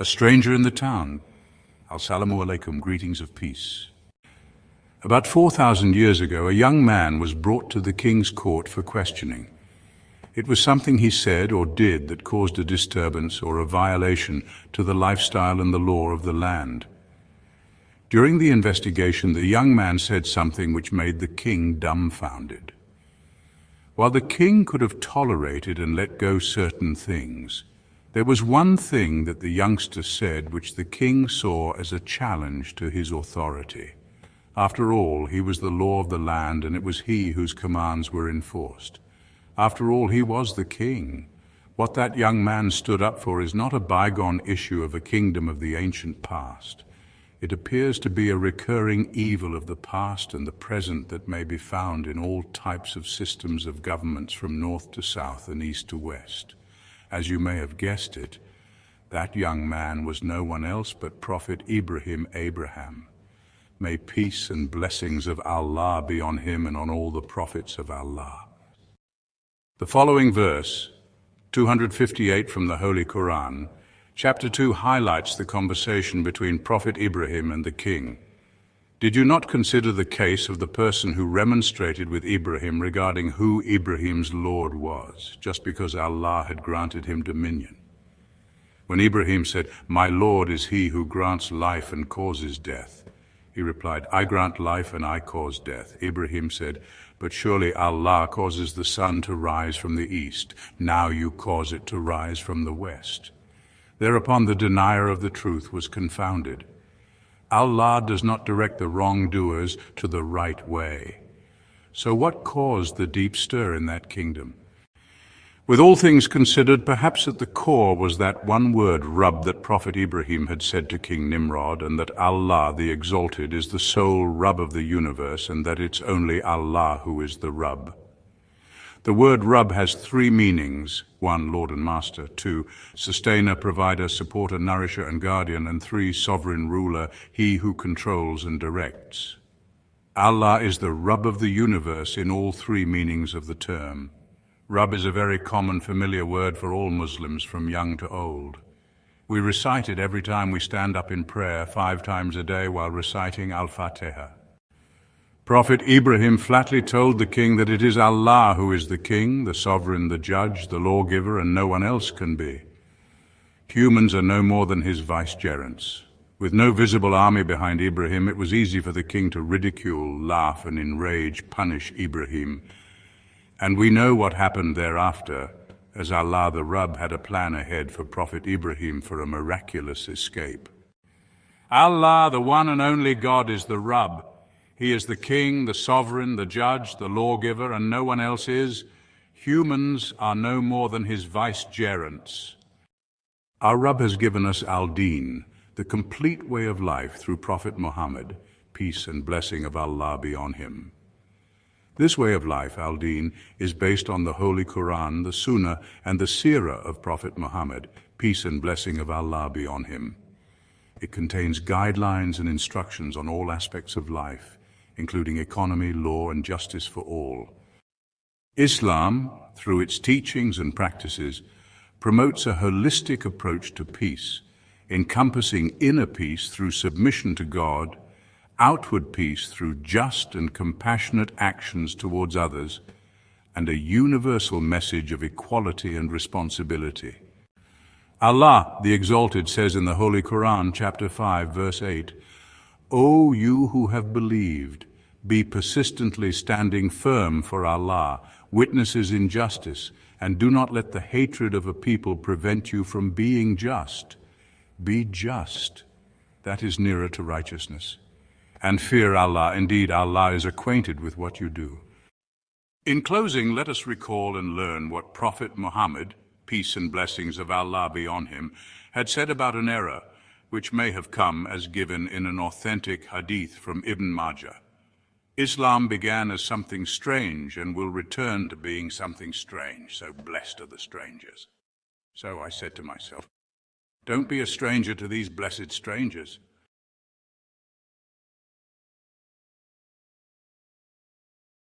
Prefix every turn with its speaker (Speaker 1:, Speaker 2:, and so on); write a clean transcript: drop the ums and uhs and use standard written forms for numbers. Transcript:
Speaker 1: A stranger in the town. Assalamu alaikum, greetings of peace. About 4,000 years ago, a young man was brought to the king's court for questioning. It was something he said or did that caused a disturbance or a violation to the lifestyle and the law of the land. During the investigation, the young man said something which made the king dumbfounded. While the king could have tolerated and let go certain things, there was one thing that the youngster said which the king saw as a challenge to his authority. After all, he was the law of the land, and it was he whose commands were enforced. After all, he was the king. What that young man stood up for is not a bygone issue of a kingdom of the ancient past. It appears to be a recurring evil of the past and the present that may be found in all types of systems of governments from north to south and east to west. As you may have guessed it, that young man was no one else but Prophet Abraham. May peace and blessings of Allah be on him and on all the prophets of Allah. The following verse, 258 from the Holy Quran, chapter 2 highlights the conversation between Prophet Ibrahim and the king. Did you not consider the case of the person who remonstrated with Ibrahim regarding who Ibrahim's Lord was, just because Allah had granted him dominion? When Ibrahim said, "My Lord is he who grants life and causes death," he replied, "I grant life and I cause death." Ibrahim said, "But surely Allah causes the sun to rise from the east. Now you cause it to rise from the west." Thereupon the denier of the truth was confounded. Allah does not direct the wrongdoers to the right way. So what caused the deep stir in that kingdom? With all things considered, perhaps at the core was that one word, Rabb, that Prophet Ibrahim had said to King Nimrod, and that Allah, the Exalted, is the sole Rabb of the universe, and that it's only Allah who is the Rabb. The word Rabb has three meanings: 1, Lord and Master; 2, Sustainer, Provider, Supporter, Nourisher and Guardian; and 3, Sovereign Ruler, He who controls and directs. Allah is the Rabb of the universe in all three meanings of the term. Rabb is a very common, familiar word for all Muslims, from young to old. We recite it every time we stand up in prayer 5 times a day while reciting Al-Fatiha. Prophet Ibrahim flatly told the king that it is Allah who is the king, the sovereign, the judge, the lawgiver, and no one else can be. Humans are no more than his vicegerents. With no visible army behind Ibrahim, it was easy for the king to ridicule, laugh, and in rage punish Ibrahim. And we know what happened thereafter, as Allah the Rabb had a plan ahead for Prophet Ibrahim for a miraculous escape. Allah, the one and only God, is the Rabb. He is the king, the sovereign, the judge, the lawgiver, and no one else is. Humans are no more than his vicegerents. Our Rabb has given us al-Din, the complete way of life, through Prophet Muhammad, peace and blessing of Allah be on him. This way of life, al-Din, is based on the Holy Quran, the Sunnah, and the Seerah of Prophet Muhammad, peace and blessing of Allah be on him. It contains guidelines and instructions on all aspects of life, including economy, law, and justice for all. Islam, through its teachings and practices, promotes a holistic approach to peace, encompassing inner peace through submission to God, outward peace through just and compassionate actions towards others, and a universal message of equality and responsibility. Allah, the Exalted, says in the Holy Quran, chapter 5, verse 8, "O you who have believed, be persistently standing firm for Allah, witnesses in justice, and do not let the hatred of a people prevent you from being just. Be just." That is nearer to righteousness. And fear Allah. Indeed, Allah is acquainted with what you do. In closing, let us recall and learn what Prophet Muhammad, peace and blessings of Allah be on him, had said about an error which may have come as given in an authentic hadith from Ibn Majah. Islam began as something strange and will return to being something strange, so blessed are the strangers. So I said to myself, don't be a stranger to these blessed strangers.